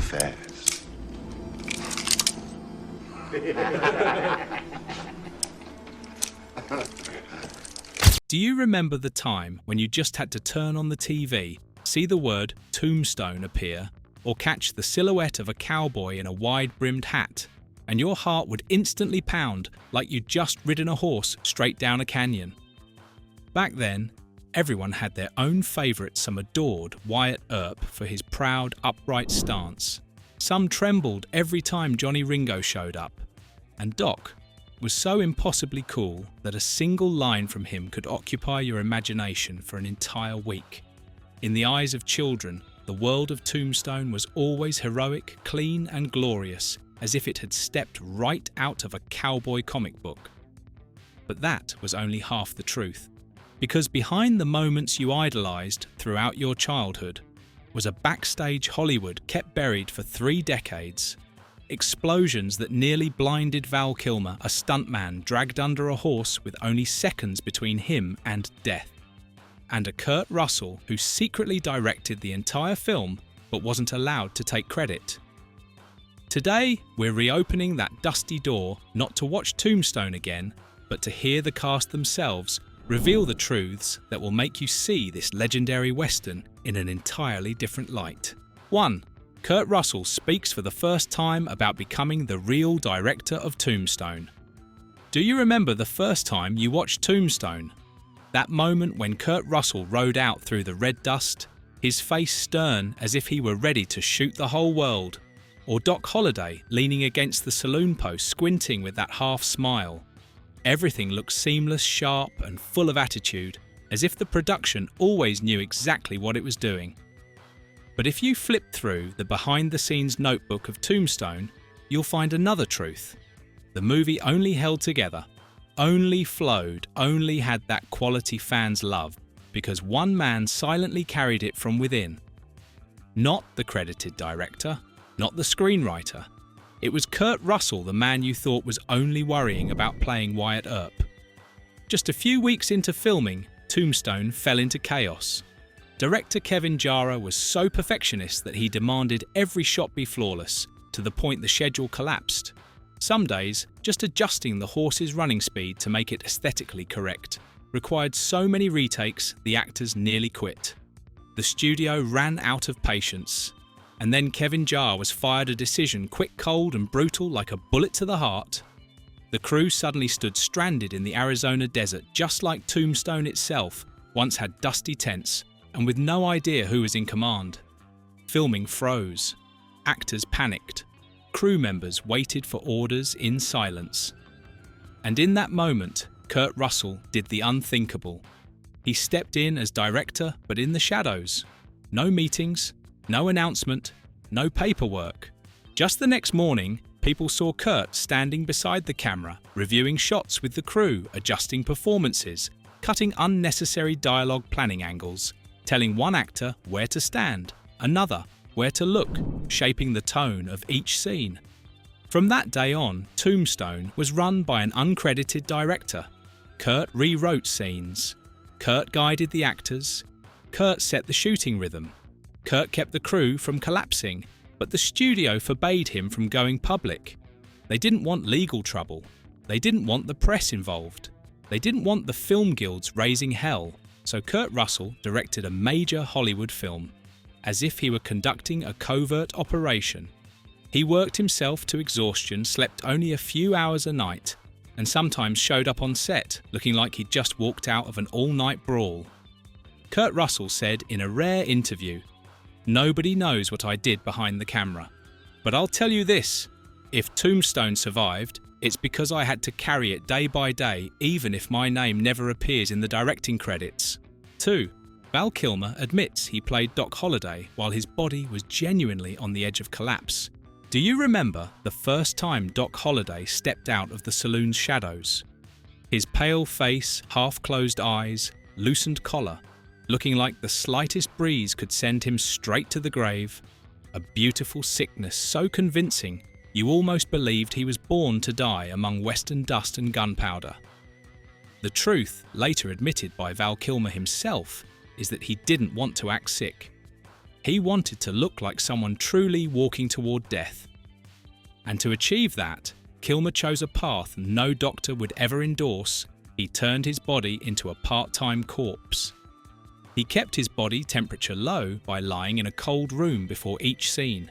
fast. Do you remember the time when you just had to turn on the TV, see the word Tombstone appear, or catch the silhouette of a cowboy in a wide-brimmed hat, and your heart would instantly pound like you'd just ridden a horse straight down a canyon? Back then, everyone had their own favourite. Some adored Wyatt Earp for his proud, upright stance. Some trembled every time Johnny Ringo showed up. And Doc was so impossibly cool that a single line from him could occupy your imagination for an entire week. In the eyes of children, the world of Tombstone was always heroic, clean and glorious, as if it had stepped right out of a cowboy comic book. But that was only half the truth, because behind the moments you idolised throughout your childhood was a backstage Hollywood kept buried for 3 decades. Explosions that nearly blinded Val Kilmer, a stuntman dragged under a horse with only seconds between him and death. And a Kurt Russell who secretly directed the entire film but wasn't allowed to take credit. Today, we're reopening that dusty door not to watch Tombstone again, but to hear the cast themselves reveal the truths that will make you see this legendary Western in an entirely different light. 1. Kurt Russell speaks for the first time about becoming the real director of Tombstone. Do you remember the first time you watched Tombstone? That moment when Kurt Russell rode out through the red dust, his face stern as if he were ready to shoot the whole world. Or Doc Holliday leaning against the saloon post, squinting with that half smile. Everything looked seamless, sharp and full of attitude, as if the production always knew exactly what it was doing. But if you flip through the behind-the-scenes notebook of Tombstone, you'll find another truth. The movie only held together, only flowed, only had that quality fans love, because one man silently carried it from within. Not the credited director, not the screenwriter. It was Kurt Russell, the man you thought was only worrying about playing Wyatt Earp. Just a few weeks into filming, Tombstone fell into chaos. Director Kevin Jarrah was so perfectionist that he demanded every shot be flawless, to the point the schedule collapsed. Some days, just adjusting the horse's running speed to make it aesthetically correct required so many retakes the actors nearly quit. The studio ran out of patience. And then Kevin Jarrah was fired a decision quick, cold and brutal like a bullet to the heart. The crew suddenly stood stranded in the Arizona desert, just like Tombstone itself once had dusty tents, and with no idea who was in command. Filming froze. Actors panicked. Crew members waited for orders in silence. And in that moment, Kurt Russell did the unthinkable. He stepped in as director, but in the shadows. No meetings, no announcement, no paperwork. Just the next morning, people saw Kurt standing beside the camera, reviewing shots with the crew, adjusting performances, cutting unnecessary dialogue planning angles, telling one actor where to stand, another where to look, shaping the tone of each scene. From that day on, Tombstone was run by an uncredited director. Kurt rewrote scenes. Kurt guided the actors. Kurt set the shooting rhythm. Kurt kept the crew from collapsing, but the studio forbade him from going public. They didn't want legal trouble. They didn't want the press involved. They didn't want the film guilds raising hell. So Kurt Russell directed a major Hollywood film, as if he were conducting a covert operation. He worked himself to exhaustion, slept only a few hours a night, and sometimes showed up on set looking like he'd just walked out of an all-night brawl. Kurt Russell said in a rare interview, "Nobody knows what I did behind the camera. But I'll tell you this, if Tombstone survived, it's because I had to carry it day by day, even if my name never appears in the directing credits." 2. Val Kilmer admits he played Doc Holliday while his body was genuinely on the edge of collapse. Do you remember the first time Doc Holliday stepped out of the saloon's shadows? His pale face, half-closed eyes, loosened collar, looking like the slightest breeze could send him straight to the grave. A beautiful sickness so convincing you almost believed he was born to die among Western dust and gunpowder. The truth, later admitted by Val Kilmer himself, is that he didn't want to act sick. He wanted to look like someone truly walking toward death. And to achieve that, Kilmer chose a path no doctor would ever endorse. He turned his body into a part-time corpse. He kept his body temperature low by lying in a cold room before each scene.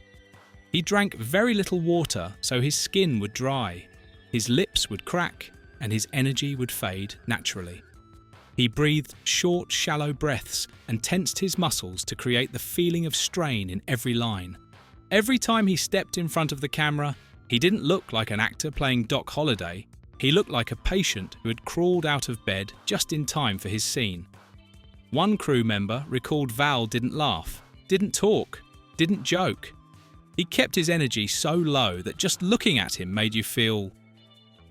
He drank very little water so his skin would dry, his lips would crack, and his energy would fade naturally. He breathed short, shallow breaths and tensed his muscles to create the feeling of strain in every line. Every time he stepped in front of the camera, he didn't look like an actor playing Doc Holliday. He looked like a patient who had crawled out of bed just in time for his scene. One crew member recalled Val didn't laugh, didn't talk, didn't joke. He kept his energy so low that just looking at him made you feel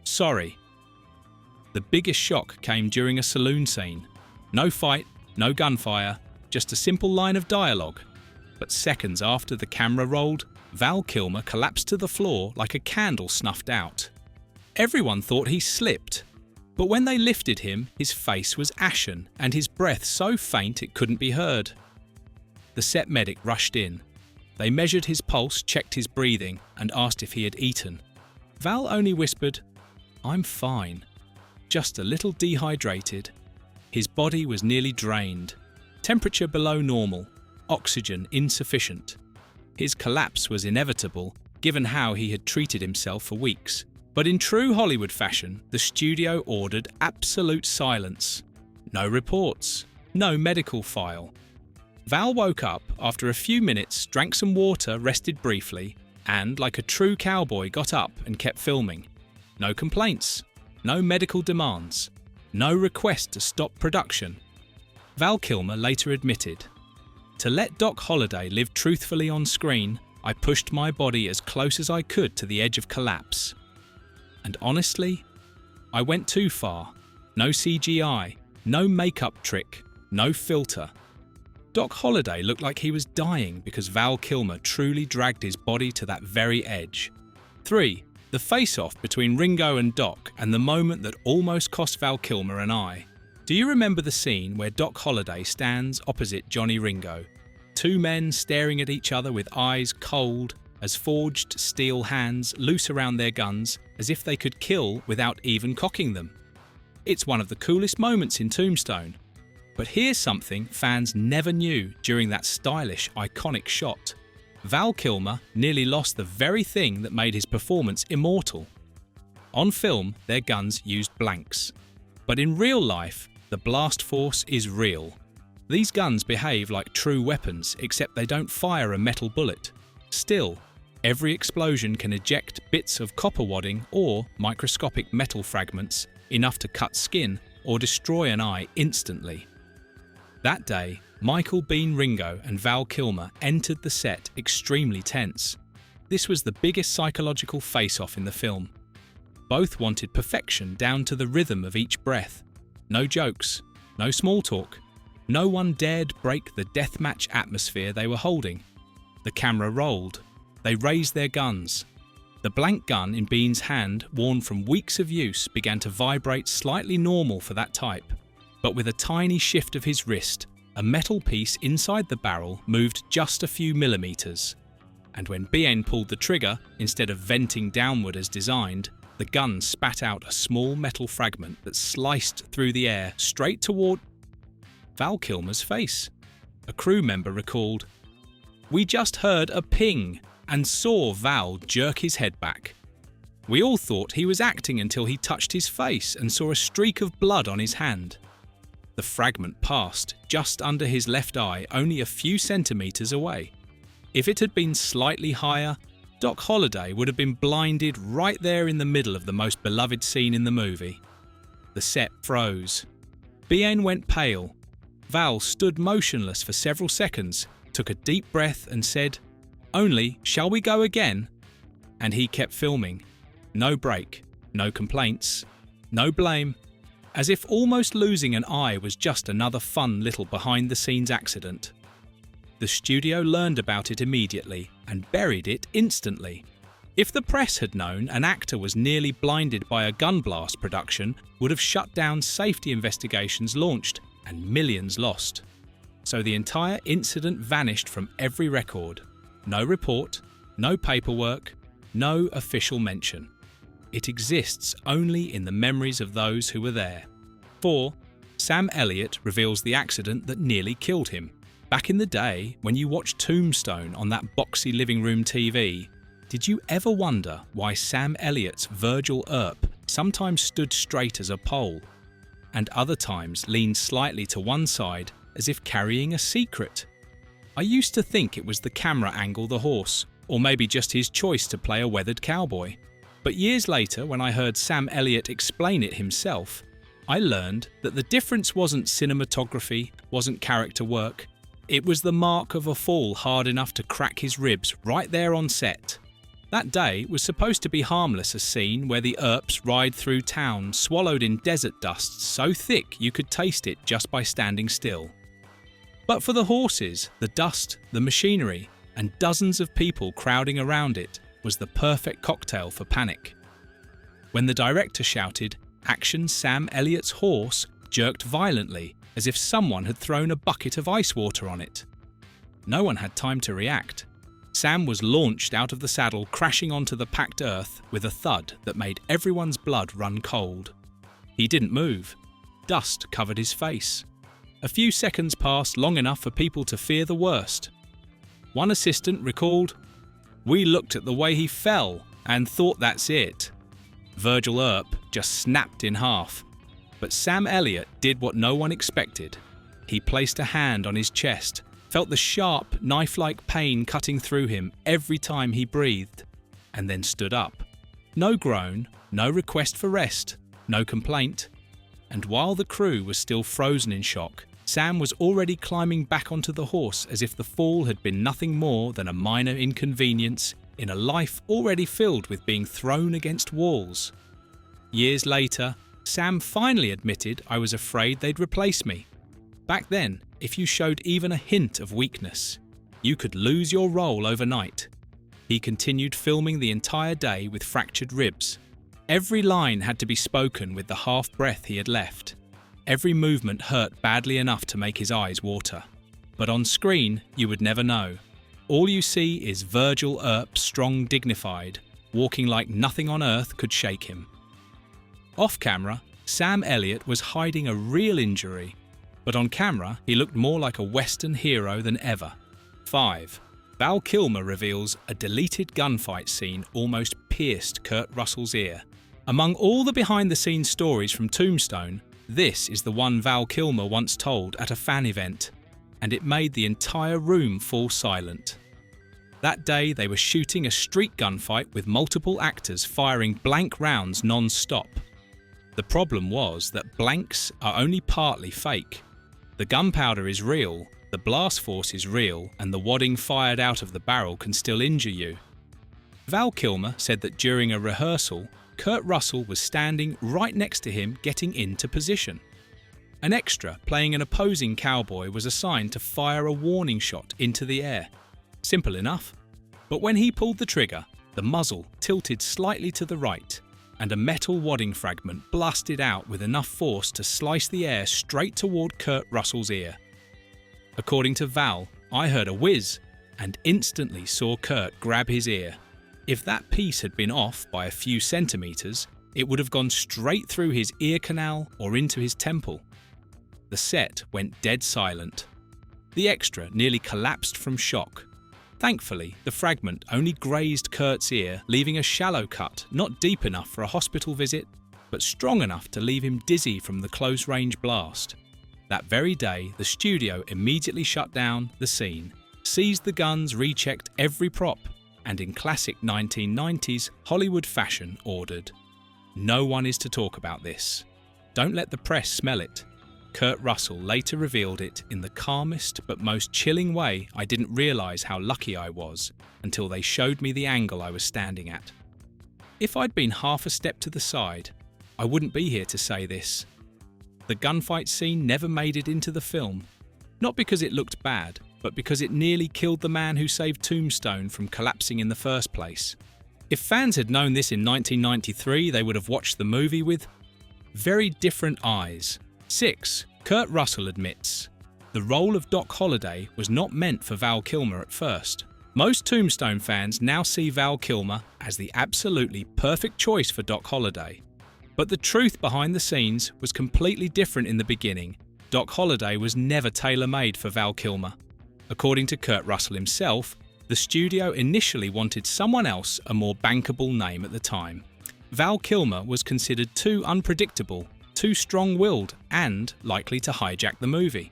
sorry. The biggest shock came during a saloon scene. No fight, no gunfire, just a simple line of dialogue. But seconds after the camera rolled, Val Kilmer collapsed to the floor like a candle snuffed out. Everyone thought he slipped, but when they lifted him, his face was ashen and his breath so faint it couldn't be heard. The set medic rushed in. They measured his pulse, checked his breathing, and asked if he had eaten. Val only whispered, "I'm fine. Just a little dehydrated." His body was nearly drained. Temperature below normal, oxygen insufficient. His collapse was inevitable, given how he had treated himself for weeks. But in true Hollywood fashion, the studio ordered absolute silence. No reports, no medical file. Val woke up after a few minutes, drank some water, rested briefly, and, like a true cowboy, got up and kept filming. No complaints, no medical demands, no request to stop production. Val Kilmer later admitted, "To let Doc Holliday live truthfully on screen, I pushed my body as close as I could to the edge of collapse. And honestly, I went too far. No CGI, no makeup trick, no filter." Doc Holliday looked like he was dying because Val Kilmer truly dragged his body to that very edge. 3. The face-off between Ringo and Doc, and the moment that almost cost Val Kilmer an eye. Do you remember the scene where Doc Holliday stands opposite Johnny Ringo? Two men staring at each other with eyes cold as forged steel hands loose around their guns as if they could kill without even cocking them. It's one of the coolest moments in Tombstone. But here's something fans never knew during that stylish, iconic shot. Val Kilmer nearly lost the very thing that made his performance immortal. On film, their guns used blanks. But in real life, the blast force is real. These guns behave like true weapons, except they don't fire a metal bullet. Still, every explosion can eject bits of copper wadding or microscopic metal fragments enough to cut skin or destroy an eye instantly. That day, Michael Bean Ringo and Val Kilmer entered the set extremely tense. This was the biggest psychological face-off in the film. Both wanted perfection down to the rhythm of each breath. No jokes, no small talk. No one dared break the deathmatch atmosphere they were holding. The camera rolled. They raised their guns. The blank gun in Bean's hand, worn from weeks of use, began to vibrate slightly normal for that type. But with a tiny shift of his wrist, a metal piece inside the barrel moved just a few millimeters. And when Bean pulled the trigger, instead of venting downward as designed, the gun spat out a small metal fragment that sliced through the air straight toward Val Kilmer's face. A crew member recalled, "We just heard a ping and saw Val jerk his head back. We all thought he was acting until he touched his face and saw a streak of blood on his hand. The fragment passed just under his left eye, only a few centimeters away. If it had been slightly higher, Doc Holliday would have been blinded right there in the middle of the most beloved scene in the movie." The set froze. Bean went pale. Val stood motionless for several seconds, took a deep breath and said, "Only, shall we go again?" And he kept filming. No break, no complaints, no blame. As if almost losing an eye was just another fun little behind-the-scenes accident. The studio learned about it immediately and buried it instantly. If the press had known an actor was nearly blinded by a gun blast, production would have shut down, safety investigations launched, and millions lost. so the entire incident vanished from every record. No report, no paperwork, no official mention. It exists only in the memories of those who were there. 4. Sam Elliott reveals the accident that nearly killed him. Back in the day, when you watched Tombstone on that boxy living room TV, did you ever wonder why Sam Elliott's Virgil Earp sometimes stood straight as a pole, and other times leaned slightly to one side as if carrying a secret? I used to think it was the camera angle the horse, or maybe just his choice to play a weathered cowboy. But years later, when I heard Sam Elliott explain it himself, I learned that the difference wasn't cinematography, wasn't character work. It was the mark of a fall hard enough to crack his ribs right there on set. That day was supposed to be harmless, a scene where the Earps ride through town, swallowed in desert dust so thick you could taste it just by standing still. But for the horses, the dust, the machinery, and dozens of people crowding around it was the perfect cocktail for panic. When the director shouted, "Action, Sam Elliott's horse," jerked violently, as if someone had thrown a bucket of ice water on it. No one had time to react. Sam was launched out of the saddle, crashing onto the packed earth with a thud that made everyone's blood run cold. He didn't move. Dust covered his face. A few seconds passed, long enough for people to fear the worst. One assistant recalled, "We looked at the way he fell and thought that's it." Virgil Earp just snapped in half. But Sam Elliott did what no one expected. He placed a hand on his chest, felt the sharp, knife-like pain cutting through him every time he breathed, and then stood up. No groan, no request for rest, no complaint. And while the crew was still frozen in shock, Sam was already climbing back onto the horse as if the fall had been nothing more than a minor inconvenience in a life already filled with being thrown against walls. Years later, Sam finally admitted, "I was afraid they'd replace me." Back then, if you showed even a hint of weakness, you could lose your role overnight. He continued filming the entire day with fractured ribs. Every line had to be spoken with the half breath he had left. Every movement hurt badly enough to make his eyes water. But on screen, you would never know. All you see is Virgil Earp, strong, dignified, walking like nothing on earth could shake him. Off camera, Sam Elliott was hiding a real injury, but on camera he looked more like a Western hero than ever. 5. Val Kilmer reveals a deleted gunfight scene almost pierced Kurt Russell's ear. Among all the behind-the-scenes stories from Tombstone, this is the one Val Kilmer once told at a fan event, and it made the entire room fall silent. That day they were shooting a street gunfight with multiple actors firing blank rounds non-stop. The problem was that blanks are only partly fake. The gunpowder is real, the blast force is real, and the wadding fired out of the barrel can still injure you. Val Kilmer said that during a rehearsal, Kurt Russell was standing right next to him getting into position. An extra playing an opposing cowboy was assigned to fire a warning shot into the air. Simple enough. But when he pulled the trigger, the muzzle tilted slightly to the right, and a metal wadding fragment blasted out with enough force to slice the air straight toward Kurt Russell's ear. According to Val, I heard a whiz and instantly saw Kurt grab his ear. If that piece had been off by a few centimeters, it would have gone straight through his ear canal or into his temple. The set went dead silent. The extra nearly collapsed from shock. Thankfully, the fragment only grazed Kurt's ear, leaving a shallow cut, not deep enough for a hospital visit, but strong enough to leave him dizzy from the close-range blast. That very day, the studio immediately shut down the scene, seized the guns, rechecked every prop, and in classic 1990s Hollywood fashion ordered, "No one is to talk about this. Don't let the press smell it." Kurt Russell later revealed it in the calmest but most chilling way. I didn't realise how lucky I was until they showed me the angle I was standing at. If I'd been half a step to the side, I wouldn't be here to say this. The gunfight scene never made it into the film, not because it looked bad, but because it nearly killed the man who saved Tombstone from collapsing in the first place. If fans had known this in 1993, they would have watched the movie with very different eyes. 6. Kurt Russell admits, The role of Doc Holliday was not meant for Val Kilmer at first. Most Tombstone fans now see Val Kilmer as the absolutely perfect choice for Doc Holliday. But the truth behind the scenes was completely different in the beginning. Doc Holliday was never tailor-made for Val Kilmer. According to Kurt Russell himself, the studio initially wanted someone else, a more bankable name at the time. Val Kilmer was considered too unpredictable, too strong-willed, and likely to hijack the movie.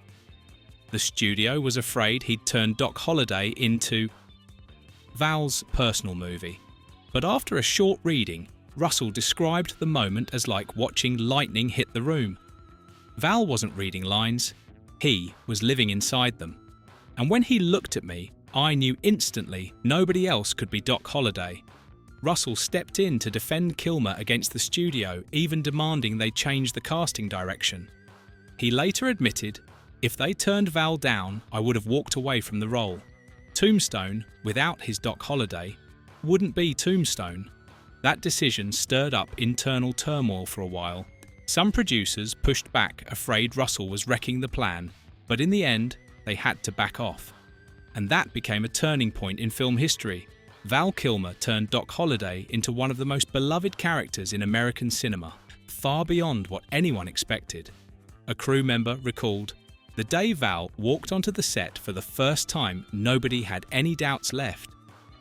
The studio was afraid he'd turn Doc Holliday into Val's personal movie. But after a short reading, Russell described the moment as like watching lightning hit the room. Val wasn't reading lines, he was living inside them. And when he looked at me, I knew instantly nobody else could be Doc Holliday. Russell stepped in to defend Kilmer against the studio, even demanding they change the casting direction. He later admitted, "If they turned Val down, I would have walked away from the role. Tombstone, without his Doc Holliday, wouldn't be Tombstone." That decision stirred up internal turmoil for a while. Some producers pushed back, afraid Russell was wrecking the plan, but in the end, they had to back off. And that became a turning point in film history. Val Kilmer turned Doc Holliday into one of the most beloved characters in American cinema, far beyond what anyone expected. A crew member recalled, "The day Val walked onto the set for the first time, nobody had any doubts left.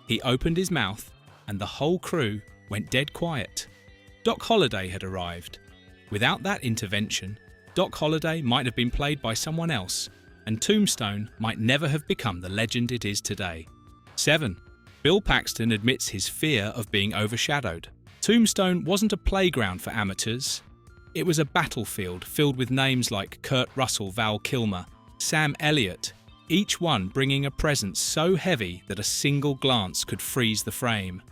He opened his mouth, and the whole crew went dead quiet." Doc Holliday had arrived. Without that intervention, Doc Holliday might have been played by someone else, and Tombstone might never have become the legend it is today. 7. Bill Paxton admits his fear of being overshadowed. Tombstone wasn't a playground for amateurs. It was a battlefield filled with names like Kurt Russell, Val Kilmer, Sam Elliott, each one bringing a presence so heavy that a single glance could freeze the frame.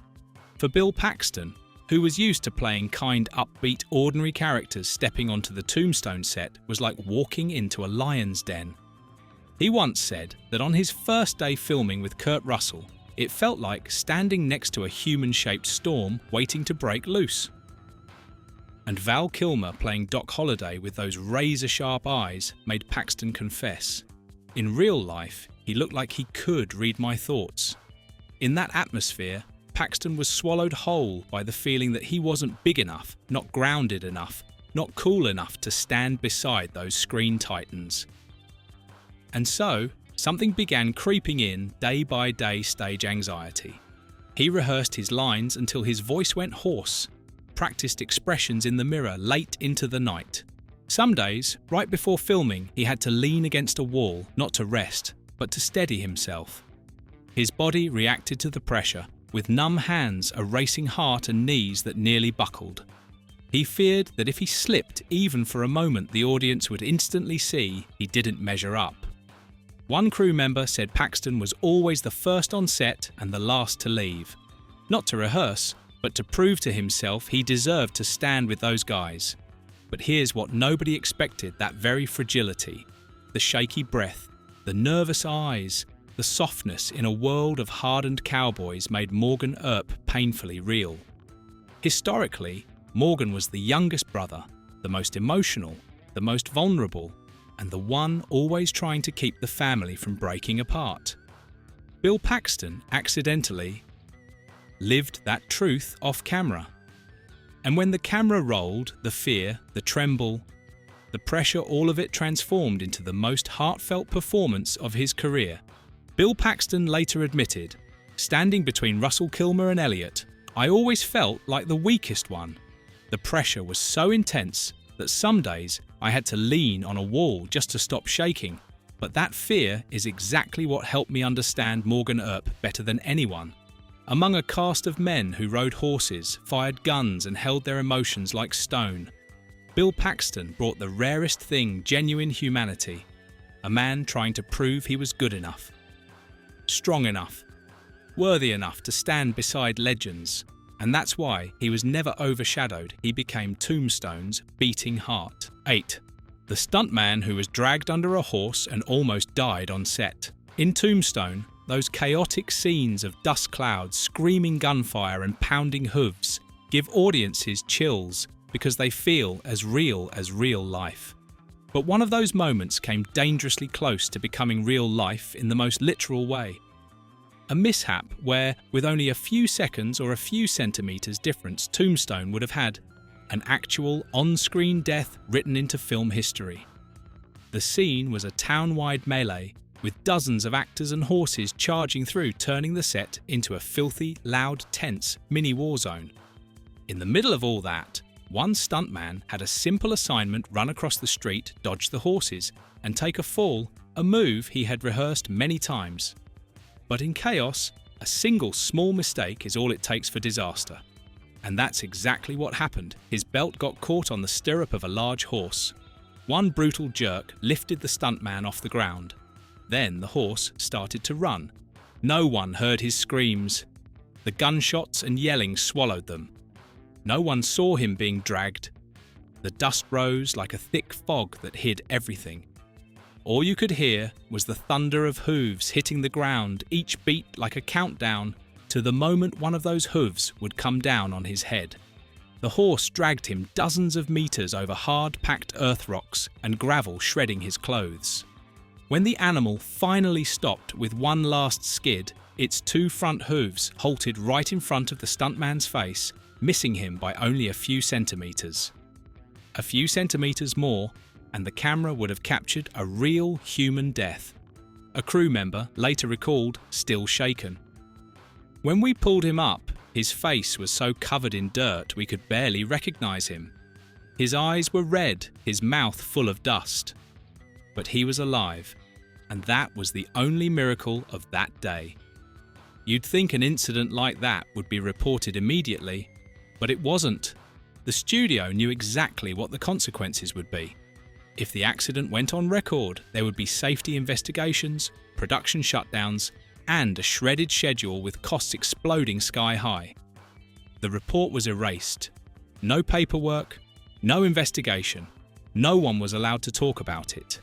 For Bill Paxton, who was used to playing kind, upbeat, ordinary characters, stepping onto the Tombstone set was like walking into a lion's den. He once said that on his first day filming with Kurt Russell, it felt like standing next to a human-shaped storm waiting to break loose. And Val Kilmer playing Doc Holliday with those razor-sharp eyes made Paxton confess, "In real life, he looked like he could read my thoughts." In that atmosphere, Paxton was swallowed whole by the feeling that he wasn't big enough, not grounded enough, not cool enough to stand beside those screen titans. And so, something began creeping in day by day stage anxiety. He rehearsed his lines until his voice went hoarse, practiced expressions in the mirror late into the night. Some days, right before filming, he had to lean against a wall, not to rest, but to steady himself. His body reacted to the pressure, with numb hands, a racing heart and knees that nearly buckled. He feared that if he slipped even for a moment, the audience would instantly see he didn't measure up. One crew member said Paxton was always the first on set and the last to leave. Not to rehearse, but to prove to himself he deserved to stand with those guys. But here's what nobody expected: that very fragility, the shaky breath, the nervous eyes, the softness in a world of hardened cowboys made Morgan Earp painfully real. Historically, Morgan was the youngest brother, the most emotional, the most vulnerable, and the one always trying to keep the family from breaking apart. Bill Paxton accidentally lived that truth off camera. And when the camera rolled, the fear, the tremble, the pressure, all of it transformed into the most heartfelt performance of his career. Bill Paxton later admitted, "Standing between Russell Kilmer and Elliott, I always felt like the weakest one. The pressure was so intense that some days I had to lean on a wall just to stop shaking. But that fear is exactly what helped me understand Morgan Earp better than anyone." Among a cast of men who rode horses, fired guns and held their emotions like stone, Bill Paxton brought the rarest thing: genuine humanity. A man trying to prove he was good enough, strong enough, worthy enough to stand beside legends. And that's why he was never overshadowed. He became Tombstone's beating heart. 8. The stuntman who was dragged under a horse and almost died on set. In Tombstone, those chaotic scenes of dust clouds, screaming gunfire and pounding hooves give audiences chills because they feel as real life. But one of those moments came dangerously close to becoming real life in the most literal way. A mishap where, with only a few seconds or a few centimetres difference, Tombstone would have had an actual on-screen death written into film history. The scene was a town-wide melee with dozens of actors and horses charging through, turning the set into a filthy, loud, tense mini-war zone. In the middle of all that, one stuntman had a simple assignment: run across the street, dodge the horses, and take a fall, a move he had rehearsed many times. But in chaos, a single small mistake is all it takes for disaster. And that's exactly what happened. His belt got caught on the stirrup of a large horse. One brutal jerk lifted the stuntman off the ground. Then the horse started to run. No one heard his screams. The gunshots and yelling swallowed them. No one saw him being dragged. The dust rose like a thick fog that hid everything. All you could hear was the thunder of hooves hitting the ground, each beat like a countdown to the moment one of those hooves would come down on his head. The horse dragged him dozens of meters over hard-packed earth rocks and gravel shredding his clothes. When the animal finally stopped with one last skid, its two front hooves halted right in front of the stuntman's face, missing him by only a few centimeters. A few centimeters more, and the camera would have captured a real human death. A crew member later recalled, still shaken. When we pulled him up, his face was so covered in dirt we could barely recognize him. His eyes were red, his mouth full of dust. But he was alive, and that was the only miracle of that day. You'd think an incident like that would be reported immediately, but it wasn't. The studio knew exactly what the consequences would be. If the accident went on record, there would be safety investigations, production shutdowns, and a shredded schedule with costs exploding sky high. The report was erased. No paperwork, no investigation. No one was allowed to talk about it.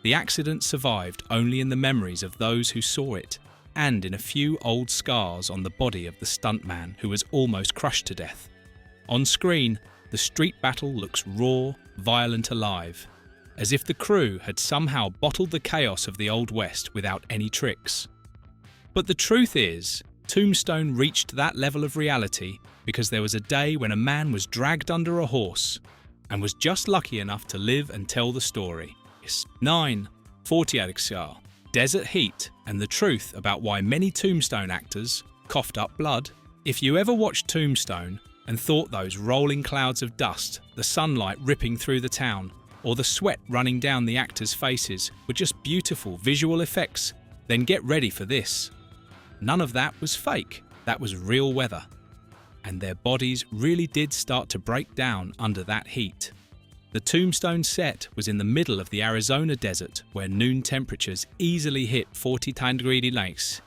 The accident survived only in the memories of those who saw it, and in a few old scars on the body of the stuntman who was almost crushed to death. On screen, the street battle looks raw, violent, alive, as if the crew had somehow bottled the chaos of the Old West without any tricks. But the truth is, Tombstone reached that level of reality because there was a day when a man was dragged under a horse and was just lucky enough to live and tell the story. 9/48 desert heat, and the truth about why many Tombstone actors coughed up blood. If you ever watched Tombstone and thought those rolling clouds of dust, the sunlight ripping through the town, or the sweat running down the actors' faces were just beautiful visual effects, then get ready for this. None of that was fake, that was real weather. And their bodies really did start to break down under that heat. The Tombstone set was in the middle of the Arizona desert, where noon temperatures easily hit 40-degree lakes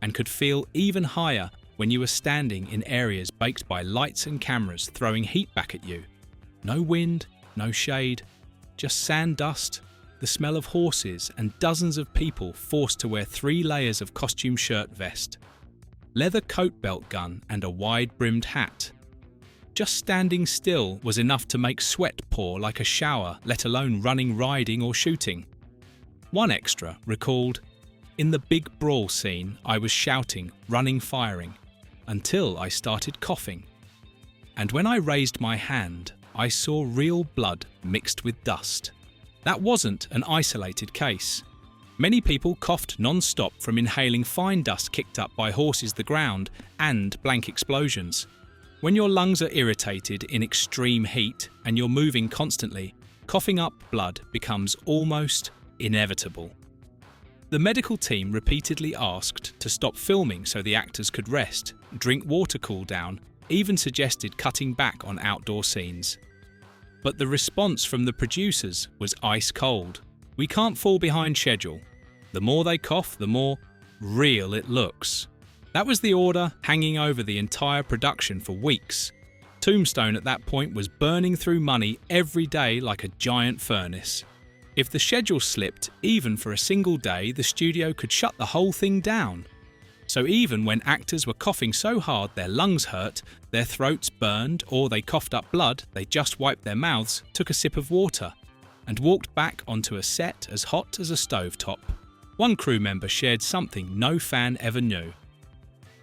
and could feel even higher when you were standing in areas baked by lights and cameras throwing heat back at you. No wind, no shade, just sand dust, the smell of horses, and dozens of people forced to wear 3 layers of costume shirt vest, leather coat belt gun, and a wide-brimmed hat. Just standing still was enough to make sweat pour like a shower, let alone running, riding, or shooting. One extra recalled, "In the big brawl scene, I was shouting, running, firing, until I started coughing. And when I raised my hand, I saw real blood mixed with dust." That wasn't an isolated case. Many people coughed non-stop from inhaling fine dust kicked up by horses, the ground, and blank explosions. When your lungs are irritated in extreme heat and you're moving constantly, coughing up blood becomes almost inevitable. The medical team repeatedly asked to stop filming so the actors could rest, drink water, cool down, even suggested cutting back on outdoor scenes. But the response from the producers was ice cold. "We can't fall behind schedule. The more they cough, the more real it looks." That was the order hanging over the entire production for weeks. Tombstone at that point was burning through money every day like a giant furnace. If the schedule slipped, even for a single day, the studio could shut the whole thing down. So even when actors were coughing so hard their lungs hurt, their throats burned, or they coughed up blood, they just wiped their mouths, took a sip of water. and walked back onto a set as hot as a stovetop. One crew member shared something no fan ever knew.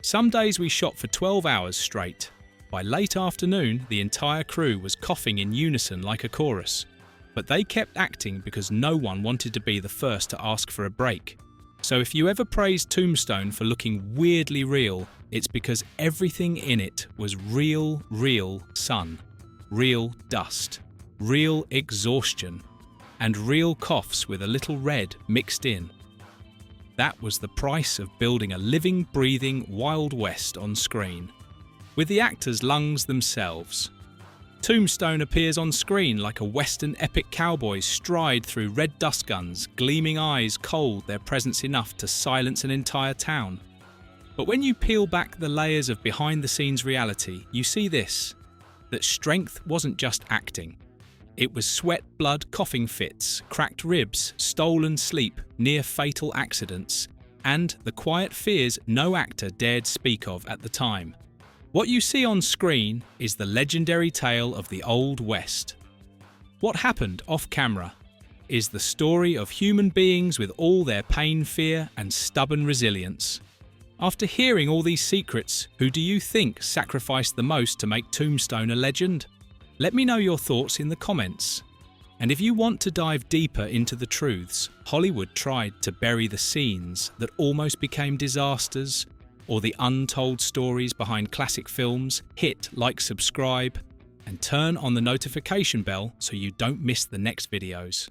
Some days we shot for 12 hours straight. By late afternoon, the entire crew was coughing in unison like a chorus. But they kept acting because no one wanted to be the first to ask for a break. So if you ever praise Tombstone for looking weirdly real, it's because everything in it was real sun, real dust, real exhaustion, and real coughs with a little red mixed in. That was the price of building a living, breathing Wild West on screen, with the actors' lungs themselves. Tombstone appears on screen like a Western epic cowboys stride through red dust guns, gleaming eyes cold, their presence enough to silence an entire town. But when you peel back the layers of behind-the-scenes reality, you see this, that strength wasn't just acting. It was sweat, blood, coughing fits, cracked ribs, stolen sleep, near-fatal accidents, and the quiet fears no actor dared speak of at the time. What you see on screen is the legendary tale of the Old West. What happened off-camera is the story of human beings with all their pain, fear, and stubborn resilience. After hearing all these secrets, who do you think sacrificed the most to make Tombstone a legend? Let me know your thoughts in the comments. And if you want to dive deeper into the truths, Hollywood tried to bury the scenes that almost became disasters, or the untold stories behind classic films, hit like, subscribe, and turn on the notification bell so you don't miss the next videos.